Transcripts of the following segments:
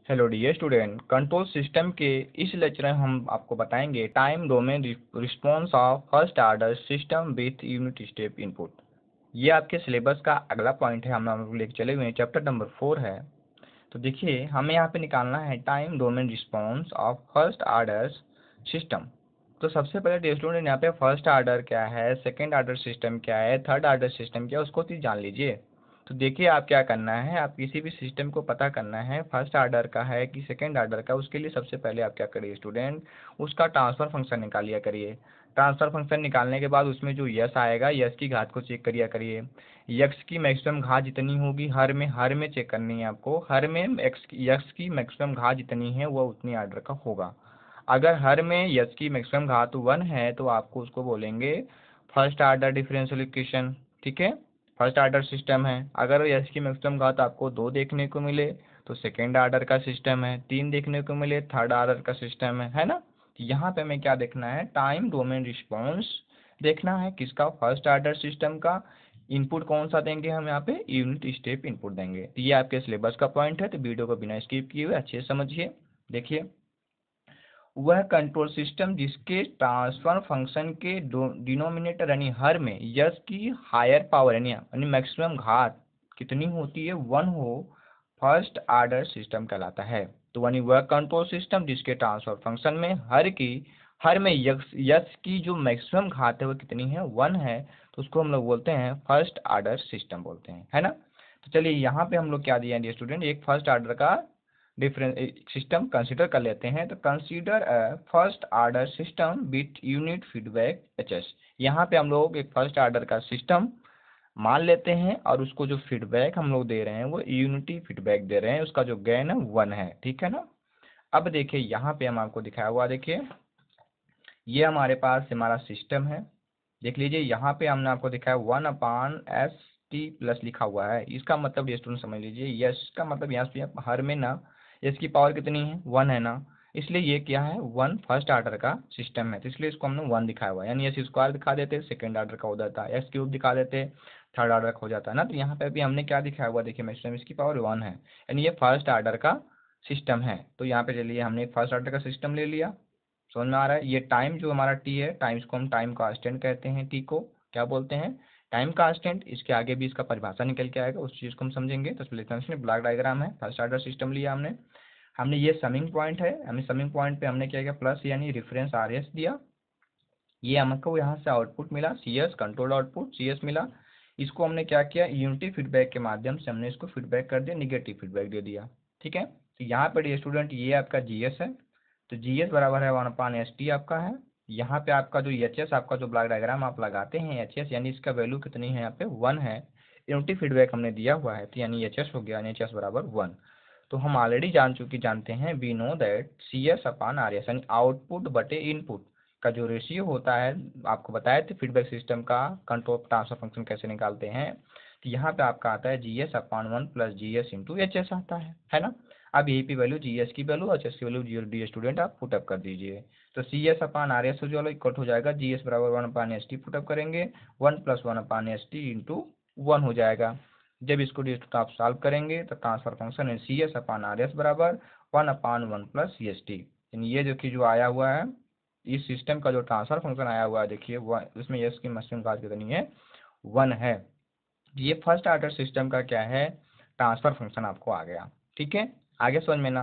Hello dear student, control system के इस lecture में हम आपको बताएंगे time domain response of first order system with unit step input. ये आपके सिलेबस का अगला पॉइंट है। हम लोग लेके चले हुए हैं, चैप्टर नंबर 4 है। तो देखिए, हमें यहाँ पे निकालना है time domain response of first order system. तो सबसे पहले डियर स्टूडेंट, यहाँ पे फर्स्ट ऑर्डर क्या है, सेकेंड ऑर्डर सिस्टम क्या है, थर्ड ऑर्डर सिस्टम क्या है, उसको तो जान लीजिए। तो देखिए, आप क्या करना है, आप किसी भी सिस्टम को पता करना है फर्स्ट ऑर्डर का है कि सेकंड ऑर्डर का। उसके लिए सबसे पहले आप क्या करिए स्टूडेंट, उसका ट्रांसफर फंक्शन निकाल लिया करिए। ट्रांसफर फंक्शन निकालने के बाद उसमें जो यस आएगा, यस की घात को चेक करिए करिए। यक्स की मैक्सिमम घात जितनी होगी हर में चेक करनी है आपको। हर में यक्स की मैक्सिमम घात जितनी है वह उतनी ऑर्डर का होगा। अगर हर में यस की मैक्सिमम घात 1 है तो आपको उसको बोलेंगे फर्स्ट ऑर्डर डिफरेंशियल इक्वेशन। ठीक है, फर्स्ट ऑर्डर सिस्टम है। अगर एस की मैक्सिमम घात आपको 2 देखने को मिले तो सेकेंड ऑर्डर का सिस्टम है, 3 देखने को मिले थर्ड ऑर्डर का सिस्टम है ना। तो यहाँ पे हमें क्या देखना है, टाइम डोमेन रिस्पॉन्स देखना है किसका, फर्स्ट ऑर्डर सिस्टम का। इनपुट कौन सा देंगे हम, यहाँ पे यूनिट स्टेप इनपुट देंगे। तो ये आपके सिलेबस का पॉइंट है, तो वीडियो को बिना स्किप किए हुए अच्छे से समझिए। देखिए, वह कंट्रोल सिस्टम जिसके ट्रांसफर फंक्शन के डिनोमिनेटर यानी हर में यस की हायर पावर यानी मैक्सिमम घात कितनी होती है, 1 हो, फर्स्ट ऑर्डर सिस्टम कहलाता है। तो यानी वह कंट्रोल सिस्टम जिसके ट्रांसफर फंक्शन में हर में यस की जो मैक्सिमम घात है वो कितनी है, 1 है। तो उसको हम लोग बोलते हैं फर्स्ट ऑर्डर सिस्टम बोलते हैं, है ना। तो चलिए, यहाँ पे हम लोग क्या दिया है स्टूडेंट, एक फर्स्ट ऑर्डर का डिफरेंस सिस्टम कंसीडर कर लेते हैं। तो consider first order system with unit feedback HS. यहाँ पे हम लोग एक फर्स्ट ऑर्डर का सिस्टम मान लेते हैं और उसको जो फीडबैक हम लोग दे रहे हैं वो यूनिटी फीडबैक दे रहे हैं। उसका जो गेन है 1 है, ठीक है ना। अब देखिए, यहाँ पे हम आपको दिखाया हुआ, देखिए ये हमारे पास हमारा सिस्टम है। देख लीजिए, यहाँ पे हमने आपको दिखाया 1/ST प्लस लिखा हुआ है। इसका मतलब ये स्टूडेंट समझ लीजिए, यस का मतलब यहाँ पे हर में ना यस की पावर कितनी है, 1 है ना। इसलिए ये क्या है, 1 फर्स्ट ऑर्डर का सिस्टम है, तो इसलिए इसको हमने 1 दिखाया हुआ है। यानी यस स्क्वायर दिखा देते सेकेंड ऑर्डर का हो जाता है, एक्स क्यूब दिखा देते थर्ड ऑर्डर का हो जाता है ना। तो यहाँ पे भी हमने क्या दिखाया हुआ, देखिए मैक्सिमम इसकी पावर 1 है, यानी ये फर्स्ट ऑर्डर का सिस्टम है। तो यहाँ पे चलिए, हमने फर्स्ट ऑर्डर का सिस्टम ले लिया, समझ में आ रहा है। ये टाइम जो हमारा टी है, टाइम्स को हम टाइम कांस्टेंट कहते हैं, टी को क्या बोलते हैं, टाइम कांस्टेंट। इसके आगे भी इसका परिभाषा निकल के आएगा, उस चीज़ को हम समझेंगे। तो चलिए, ब्लॉक डायग्राम है, फर्स्ट ऑर्डर सिस्टम लिया हमने। हमने ये समिंग पॉइंट है, हमने समिंग पॉइंट पे हमने क्या किया, प्लस यानी रेफरेंस आर एस दिया। ये हमको यहाँ से आउटपुट मिला, c s control output c s मिला। इसको हमने क्या किया, यूनिटी फीडबैक के माध्यम से हमने इसको फीडबैक कर दिया, निगेटिव फीडबैक दे दिया। ठीक है, तो यहाँ पर ये स्टूडेंट ये आपका जी एस है। तो जी एस बराबर है 1/ST आपका है। यहाँ पे आपका जो एच एस, आपका जो ब्लॉक डायग्राम आप लगाते हैं एच एस, यानी इसका वैल्यू कितनी है यहाँ पे 1 है। यूनिटी फीडबैक हमने दिया हुआ है, तो यानी एच एस हो गया, यानी एच एस बराबर 1। तो हम ऑलरेडी जानते हैं, we know that c s upon r s यानी आउटपुट बटे इनपुट का जो रेशियो होता है, आपको बताया थे फीडबैक सिस्टम का कंट्रोल ट्रांसफर फंक्शन कैसे निकालते हैं। तो यहाँ पे आपका आता है g s upon 1 plus g s into h s आता है ना। अब यही पे वैल्यू जी एस की वैल्यू एच एस की वैल्यू डी स्टूडेंट आप पुटअप कर दीजिए। तो c s upon r s जो इक्वल हो जाएगा, जी एस बराबर 1/ST पुटअप करेंगे, 1 प्लस 1/ST इंटू 1 हो जाएगा। जब इसको डी आप सॉल्व करेंगे तो ट्रांसफर फंक्शन है c s upon r s बराबर 1/1 प्लस सी एस टी। यानी ये जो कि जो आया हुआ है, इस सिस्टम का जो ट्रांसफर फंक्शन आया हुआ है, देखिए इसमें यस की मैक्सिमम घात कितनी है, 1 है। ये फर्स्ट ऑर्डर सिस्टम का क्या है, ट्रांसफर फंक्शन आपको आ गया। ठीक है, आगे समझ में ना।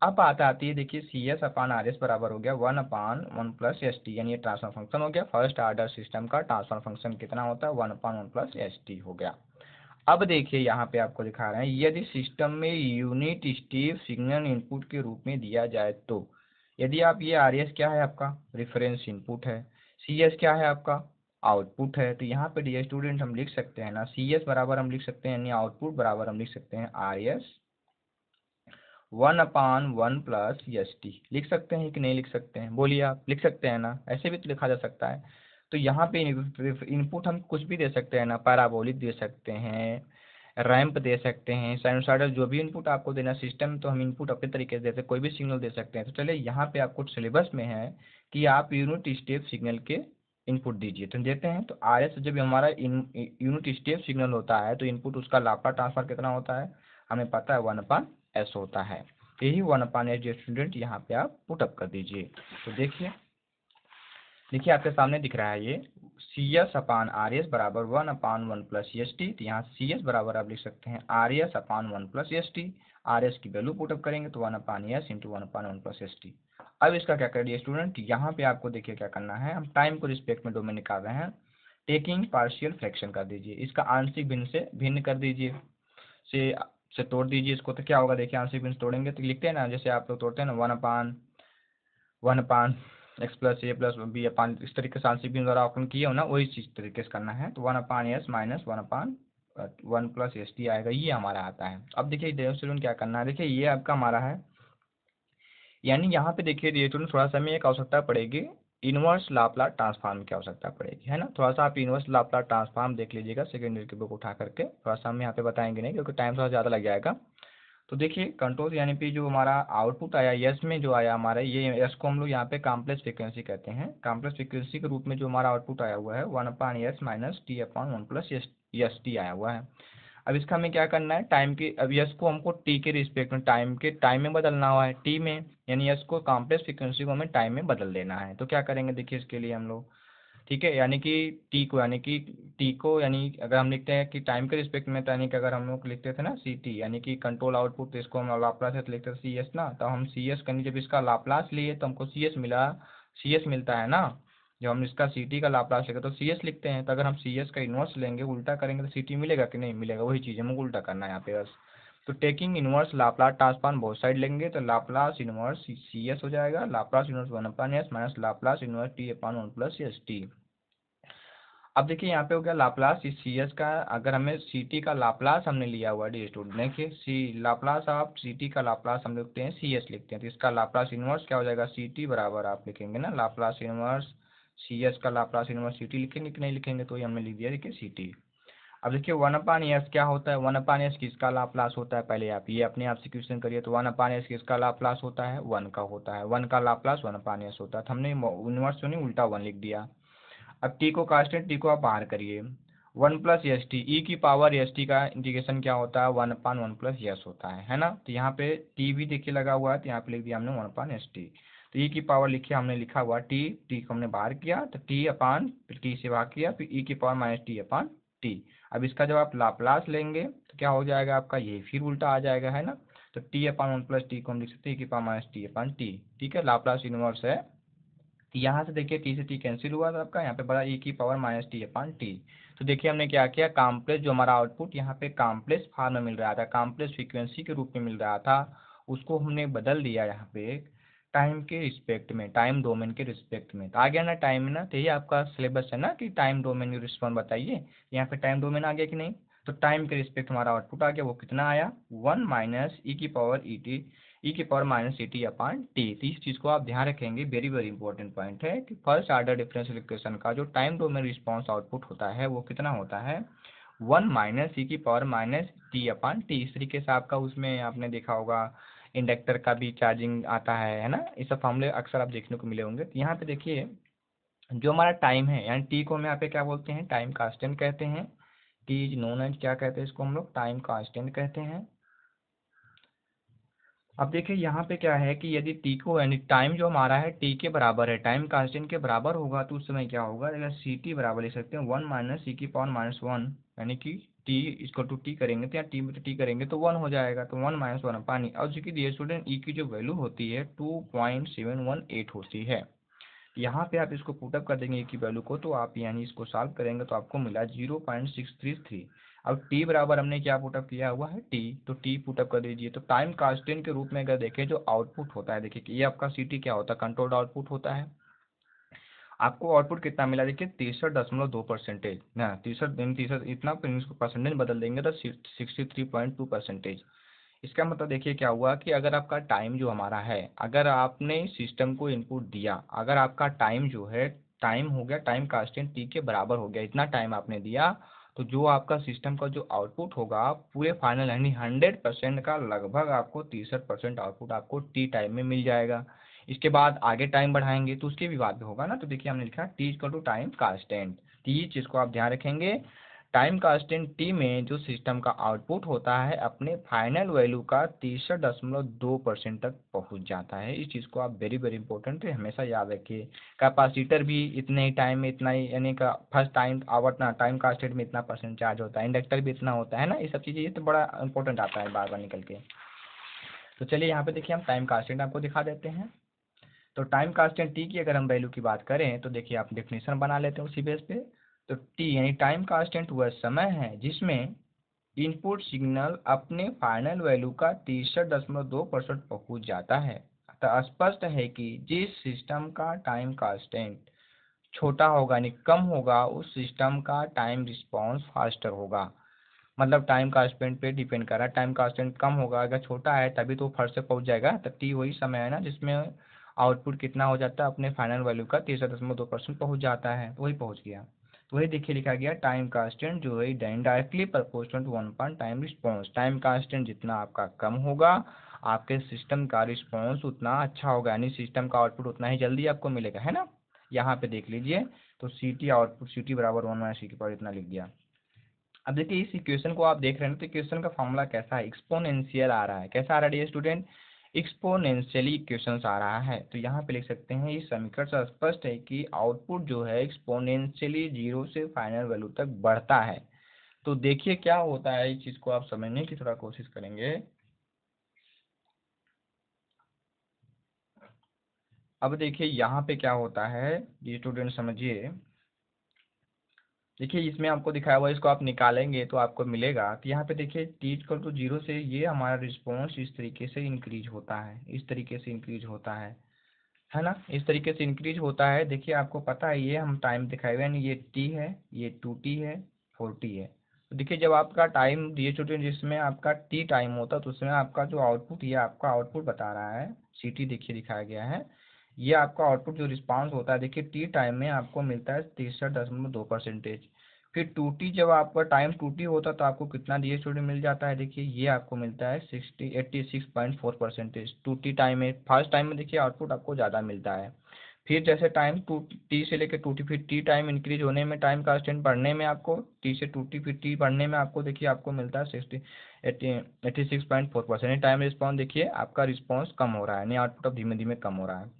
अब आती है, देखिए c s upon r s बराबर हो गया 1/1 प्लस एस टी, यानी ये ट्रांसफर फंक्शन हो गया। फर्स्ट ऑर्डर सिस्टम का ट्रांसफर फंक्शन कितना होता है, 1/1 प्लस एस टी हो गया। अब देखिए, यहाँ पे आपको दिखा रहे हैं, यदि सिस्टम में यूनिट स्टेप सिग्नल इनपुट के रूप में दिया जाए तो, यदि आप ये आर एस क्या है आपका रेफरेंस इनपुट है, सी एस क्या है आपका आउटपुट है। तो यहाँ पे डियर स्टूडेंट हम लिख सकते हैं ना, सी एस बराबर हम लिख सकते हैं, यानी आउटपुट बराबर हम लिख सकते हैं R S 1/1 plus S T. लिख सकते हैं कि नहीं लिख सकते हैं, बोलिए, आप लिख सकते हैं ना, ऐसे भी तो लिखा जा सकता है। तो यहाँ पे इनपुट हम कुछ भी दे सकते हैं ना, पैराबोलिक दे सकते हैं, रैंप दे सकते हैं, साइनसॉइडल, जो भी इनपुट आपको देना सिस्टम, तो हम इनपुट अपने तरीके से देते हैं, कोई भी सिग्नल दे सकते हैं। तो चलिए, यहाँ पे आपको सिलेबस में है कि आप यूनिट स्टेप सिग्नल के इनपुट दीजिए, तो देते हैं। तो आर एस जब हमारा यूनिट स्टेप सिग्नल होता है तो इनपुट उसका लाप्लास ट्रांसफर कितना होता है, हमें पता है 1/S होता है। यही 1/s स्टूडेंट यहाँ पे आप पुटअप कर दीजिए। तो देखिए आपके सामने दिख रहा है ये CS/RS बराबर 1/1+ST। तो यहाँ CS बराबर आप लिख सकते हैं RS/1+ST। RS की वैल्यू पुटअप करेंगे तो 1/S इंटू 1/1+ST। अब इसका क्या करिए स्टूडेंट, यहाँ पे आपको देखिए क्या करना है, हम टाइम को रिस्पेक्ट में डोमेन निकाल रहे हैं, टेकिंग पार्शियल फ्रैक्शन कर दीजिए, इसका आंशिक भिन्न से भिन्न कर दीजिए, से तोड़ दीजिए इसको। तो क्या होगा देखिए, आंशिक भिन्न तोड़ेंगे तो लिखते हैं ना, जैसे आप लोग तोड़ते हैं ना 1/(x+a+b) इस तरीके से आंशिक भिन्न द्वारा अपन किए हो ना, वही चीज तरीके से करना है। तो 1/s माइनस 1/1+ST आएगा, ये हमारा आता है। अब देखिए स्टूडेंट क्या करना है, देखिए ये आपका हमारा है, यानी यहाँ पे देखिए स्टूडेंट थोड़ा सा हमें एक आवश्यकता पड़ेगी, इनवर्स लाप्लास ट्रांसफॉर्म की आवश्यकता पड़ेगी, है ना। थोड़ा सा आप इनवर्स लाप्लास ट्रांसफॉर्म देख लीजिएगा सेकेंड ईयर की बुक उठा करके, थोड़ा सा हम यहाँ पे बताएंगे नहीं क्योंकि टाइम थोड़ा ज़्यादा लग जाएगा। तो देखिए कंट्रोल यानी कि जो हमारा आउटपुट आया यस में जो आया हमारा, ये यस को हम लोग यहाँ पे कॉम्प्लेक्स फ्रीक्वेंसी कहते हैं। कॉम्प्लेक्स फ्रीक्वेंसी के रूप में जो हमारा आउटपुट आया हुआ है 1/s माइनस T/1+ST आया हुआ है। अब इसका हमें क्या करना है, टाइम के, अब यस को हमको टी के रिस्पेक्ट में टाइम में बदलना हुआ है, टी में, यानी यस को कॉम्प्लेक्स फ्रीक्वेंसी को हमें टाइम में बदल देना है। तो क्या करेंगे देखिए इसके लिए हम लोग, ठीक है, यानी कि टी को यानी अगर हम लिखते हैं कि टाइम के रिस्पेक्ट में, तो यानी कि अगर हम लोग लिखते थे ना CT यानी कि कंट्रोल आउटपुट, तो इसको हम लाप्लास है तो लिखते थे CS ना, तो हम CS करनी, जब इसका लाप्लास लिए तो हमको CS मिलता है ना। जब हम इसका CT का लाप्लास लेंगे तो CS लिखते हैं, तो अगर हम CS का इनवर्स लेंगे उल्टा करेंगे तो CT मिलेगा कि नहीं मिलेगा, वही चीज़ हमको उल्टा करना है यहाँ पे बस। तो taking inverse Laplace transform both side लेंगे तो लाप्लास इनवर्स CS हो जाएगा, Laplace inverse 1/s minus Laplace inverse T/1+ST। अब देखिए यहाँ पे हो गया लाप्लास इस CS का, अगर हमें CT का लाप्लास हमने लिया हुआ है स्टूडेंट, देखिए लाप्लास आप CT का लाप्लास हम लिखते हैं CS लिखते हैं, तो इसका लाप्लास इनवर्स क्या हो जाएगा CT बराबर आप लिखेंगे ना लाप्लास इनवर्स CS का लाप्लास इनवर्स CT लिखेंगे कि नहीं लिखेंगे, तो ये हमने लिख दिया देखिए CT। अब देखिए 1/s क्या होता है, 1/s किसका लाप्लास होता है, पहले आप ये अपने आप से क्वेश्चन करिए। तो 1/s किसका लाप्लास होता है, 1 का होता है, 1 का लाप्लास 1/s होता है, तो हमने इनवर्स तो नहीं उल्टा 1 लिख दिया। अब टी को कांस्टेंट, टी को आप बाहर करिए, 1+ST e⁻ST का इंटीग्रेशन क्या होता है 1/1+S होता है ना। तो यहाँ पे टी भी देखिए लगा हुआ है, तो यहाँ पे लिख दिया हमने 1/ST। तो e की पावर लिखिए, हमने लिखा हुआ टी को हमने बाहर किया तो टी से भाग किया, फिर e⁻t/t। अब इसका जब आप लाप्लास लेंगे तो क्या हो जाएगा आपका, ये फिर उल्टा आ जाएगा, है ना। तो T/1+T को हम लिख सकते हैं e⁻t/t, ठीक है, लाप्लास इनवर्स है। यहाँ से देखिए टी से टी कैंसिल हुआ था आपका, यहाँ पे बड़ा e⁻t/t। तो देखिए हमने क्या किया, कॉम्प्लेक्स जो हमारा आउटपुट यहाँ पे कॉम्प्लेक्स फॉर्म में मिल रहा था, कॉम्प्लेक्स फ्रीक्वेंसी के रूप में मिल रहा था, उसको हमने बदल दिया यहाँ पे टाइम के रिस्पेक्ट में, टाइम डोमेन के रिस्पेक्ट में। तो आ गया ना टाइम में ना, तो यही आपका सिलेबस है ना कि टाइम डोमेन रिस्पॉन्ड बताइए, यहाँ पे टाइम डोमेन आ गया कि नहीं। तो टाइम के रिस्पेक्ट हमारा आउटपुट आ गया, वो कितना आया 1 - e⁻t/t। तो इस चीज़ को आप ध्यान रखेंगे, वेरी वेरी इंपॉर्टेंट पॉइंट है कि फर्स्ट ऑर्डर डिफरेंशियल इक्वेशन का जो टाइम डोमेन रिस्पांस आउटपुट होता है वो कितना होता है 1 - e⁻t/t। इस तरीके से आपका उसमें आपने देखा होगा इंडक्टर का भी चार्जिंग आता है ना, ये सब फॉर्मूले अक्सर आप देखने को मिले होंगे। तो यहाँ पे देखिए जो हमारा टाइम है, यानी टी को हम यहाँ पे क्या बोलते हैं, टाइम कांस्टेंट कहते हैं। टी इज नोन एज क्या कहते हैं, इसको हम लोग टाइम कांस्टेंट कहते हैं। अब देखिए यहाँ पे क्या है कि यदि टी को, यानी टाइम जो हमारा है टी के बराबर है, टाइम कांस्टेंट के बराबर होगा, तो उस समय क्या होगा, अगर CT बराबर लिख सकते हैं 1 - e⁻1, यानी कि टी इक्वल टू टी करेंगे तो, या टी करेंगे तो 1 हो जाएगा, तो 1 - 1 पानी। और जो कि डियर स्टूडेंट ई की जो वैल्यू होती है 2.718 होती है। यहाँ पे आप इसको पुटअप कर देंगे की वैल्यू को, तो आप यानी इसको सॉल्व करेंगे तो आपको मिला 0.633। अब टी बराबर हमने क्या पुटअप किया हुआ है टी, तो टी पुटअप कर दीजिए। तो टाइम कांस्टेंट के रूप में अगर देखें जो आउटपुट होता है, देखिए कि ये आपका CT क्या होता है, कंट्रोल्ड आउटपुट होता है। आपको आउटपुट कितना मिला देखिए 63.2% ना, 63 इतना, फिर इसको परसेंटेज बदल देंगे तो 63.2%। इसका मतलब देखिए क्या हुआ कि अगर आपका टाइम जो हमारा है, अगर आपने सिस्टम को इनपुट दिया, अगर आपका टाइम जो है, टाइम हो गया, टाइम कांस्टेंट टी के बराबर हो गया, इतना टाइम आपने दिया, तो जो आपका सिस्टम का जो आउटपुट होगा पूरे फाइनल यानी 100% का लगभग आपको 63% आउटपुट आपको टी टाइम में मिल जाएगा। इसके बाद आगे टाइम बढ़ाएंगे तो उसके भी बाद में होगा ना। तो देखिए हमने लिखा t equal to time constant, तो ये चीज़ को आप ध्यान रखेंगे, टाइम कांस्टेंट टी में जो सिस्टम का आउटपुट होता है अपने फाइनल वैल्यू का 63.2% तक पहुंच जाता है। इस चीज़ को आप वेरी वेरी इंपॉर्टेंट है, हमेशा याद रखिए। कैपेसिटर भी इतने ही टाइम में इतना ही, यानी का फर्स्ट टाइम आवर ना टाइम कांस्टेंट में इतना परसेंट चार्ज होता है, इंडक्टर भी इतना होता है ना, ये सब चीज़ें ये तो बड़ा इंपॉर्टेंट आता है बार बार निकल के। तो चलिए यहाँ पे देखिए हम टाइम कांस्टेंट आपको दिखा देते हैं। तो टाइम कांस्टेंट टी की अगर हम वैल्यू की बात करें तो देखिए आप डेफिनेशन बना लेते हैं उसी बेस पे। तो टी यानी टाइम कांस्टेंट वह समय है जिसमें इनपुट सिग्नल अपने फाइनल वैल्यू का 63.2% पहुंच जाता है। अतः स्पष्ट है कि जिस सिस्टम का टाइम कांस्टेंट छोटा होगा यानी कम होगा उस सिस्टम का टाइम रिस्पॉन्स फास्टर होगा। मतलब टाइम कांस्टेंट पे डिपेंड कर रहा है, टाइम कांस्टेंट कम होगा, अगर छोटा है तभी तो फर्स्ट से पहुंच जाएगा। तो टी वही समय है ना जिसमें आउटपुट कितना हो जाता है अपने फाइनल वैल्यू का 63.2% पहुंच जाता है, तो वही पहुंच गया। तो वही देखिए लिखा गया टाइम कांस्टेंट जो है directly proportional to 1 time response. Time constant जितना आपका कम होगा आपके सिस्टम का रिस्पॉन्स उतना अच्छा होगा, यानी सिस्टम का आउटपुट उतना ही जल्दी आपको मिलेगा, है ना। यहाँ पे देख लीजिए तो c t output c t बराबर 1/(c) इतना लिख दिया। अब देखिए इस इक्वेशन को आप देख रहे हैं तो इक्वेशन का फॉर्मूला कैसा है, एक्सपोनेंशियल आ रहा है। कैसा आ रहा है डियर स्टूडेंट, एक्सपोनेंशियली इक्वेशंस आ रहा है। तो यहाँ पे लिख सकते हैं इस समीकरण से स्पष्ट है कि आउटपुट जो है एक्सपोनेंशियली 0 से फाइनल वैल्यू तक बढ़ता है। तो देखिए क्या होता है, इस चीज को आप समझने की थोड़ा कोशिश करेंगे। अब देखिए यहाँ पे क्या होता है ये स्टूडेंट समझिए। देखिए इसमें आपको दिखाया हुआ है, इसको आप निकालेंगे तो आपको मिलेगा। तो यहाँ पे देखिए टी इक्वल टू 0 से ये हमारा रिस्पॉन्स इस तरीके से इंक्रीज होता है, इस तरीके से इंक्रीज होता है ना, इस तरीके से इंक्रीज होता है। देखिए आपको पता है ये हम टाइम दिखाए हुए हैं, ये टी है, ये 2t है, 4t है। तो देखिए जब आपका टाइम ये स्टूडेंट जिसमें आपका टी टाइम होता है तो उसमें आपका जो आउटपुट, ये आपका आउटपुट बता रहा है सी टी, देखिए दिखाया गया है। ये आपका आउटपुट जो रिस्पांस होता है देखिए टी टाइम में आपको मिलता है 63.2%। फिर 2t जब आपका टाइम 2t होता है तो आपको कितना डी स्टूडेंट मिल जाता है, देखिए ये आपको मिलता है 86.4%। 2t टाइम में फर्स्ट टाइम में देखिए आउटपुट आपको ज़्यादा मिलता है। फिर जैसे टाइम 2t से लेकर 2t, फिर टी टाइम इंक्रीज होने में, टाइम कांस्टेंट बढ़ने में आपको टी से 2t, फिर टी बढ़ने में आपको देखिए आपको मिलता है 86.4%। टाइम रिस्पॉन्स देखिए आपका रिस्पॉन्स कम हो रहा है, यानी आउटपुट अब धीमे धीमे कम हो रहा है,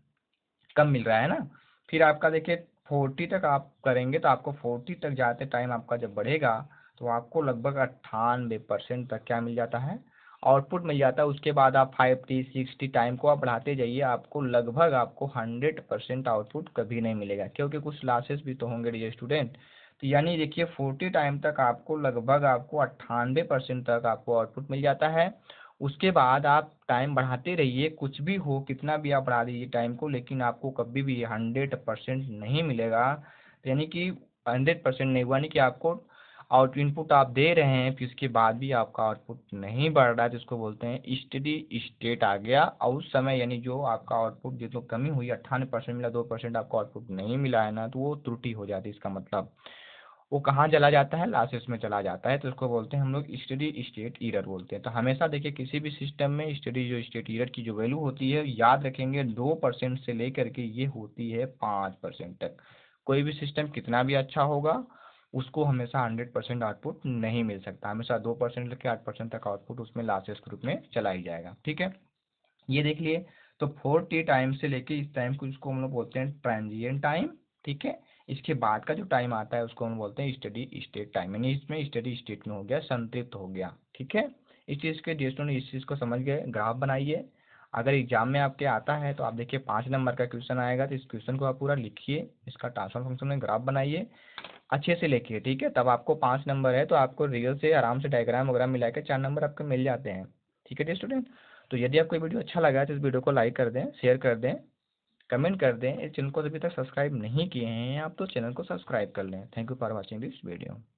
कम मिल रहा है ना। फिर आपका देखिए 40 तक आप करेंगे तो आपको 40 तक जाते टाइम आपका जब बढ़ेगा तो आपको लगभग 98% तक क्या मिल जाता है, आउटपुट मिल जाता है। उसके बाद आप 5t 6t टाइम को आप बढ़ाते जाइए, आपको लगभग आपको 100% आउटपुट कभी नहीं मिलेगा, क्योंकि कुछ लॉसेस भी तो होंगे डियर स्टूडेंट। तो यानी देखिए 40 टाइम तक आपको लगभग आपको 98% तक आपको आउटपुट मिल जाता है। उसके बाद आप टाइम बढ़ाते रहिए, कुछ भी हो कितना भी आप बढ़ा दीजिए टाइम को, लेकिन आपको कभी भी 100% नहीं मिलेगा। तो यानी कि 100% नहीं हुआ, नहीं कि आपको आउट इनपुट आप दे रहे हैं फिर उसके बाद भी आपका आउटपुट नहीं बढ़ रहा है, तो इसको बोलते हैं स्टेडी स्टेट आ गया। और उस समय यानी जो आपका आउटपुट जो कमी हुई 98% मिला, 2% आपको आउटपुट नहीं मिला है ना, तो वो त्रुटि हो जाती है। इसका मतलब वो कहाँ चला जाता है, लॉसेस में चला जाता है। तो उसको बोलते हैं हम लोग स्टेडी स्टेट एरर बोलते हैं। तो हमेशा देखिए किसी भी सिस्टम में स्टेडी जो स्टेट एरर की जो वैल्यू होती है याद रखेंगे 2% से लेकर के ये होती है 5% तक। कोई भी सिस्टम कितना भी अच्छा होगा उसको हमेशा 100% आउटपुट नहीं मिल सकता, हमेशा 2% लेकर 8% तक आउटपुट उसमें लॉसेस के रूप में चला ही जाएगा। ठीक है, ये देख लिए। तो 4t टाइम से लेके इस टाइम को इसको हम लोग बोलते हैं ट्रांजिएंट टाइम। ठीक है, इसके बाद का जो टाइम आता है उसको हम बोलते हैं स्टेडी स्टेट टाइम, यानी इसमें स्टेडी स्टेट में हो गया, संतृप्त हो गया। ठीक है, इस चीज़ के जिसने इस चीज़ को समझ गए ग्राफ बनाइए। अगर एग्जाम में आपके आता है तो आप देखिए 5 नंबर का क्वेश्चन आएगा, तो इस क्वेश्चन को आप पूरा लिखिए, इसका ट्रांसफर फंक्शन में ग्राफ बनाइए अच्छे से लिखिए। ठीक है, तब आपको 5 नंबर है तो आपको रियल से आराम से डायग्राम वगैरह मिला के 4 नंबर आपको मिल जाते हैं। ठीक है स्टूडेंट, तो यदि आपको वीडियो अच्छा लगा है तो इस वीडियो को लाइक कर दें, शेयर कर दें, कमेंट कर दें। इस चैनल को अभी तक सब्सक्राइब नहीं किए हैं आप तो चैनल को सब्सक्राइब कर लें। Thank you for watching this video.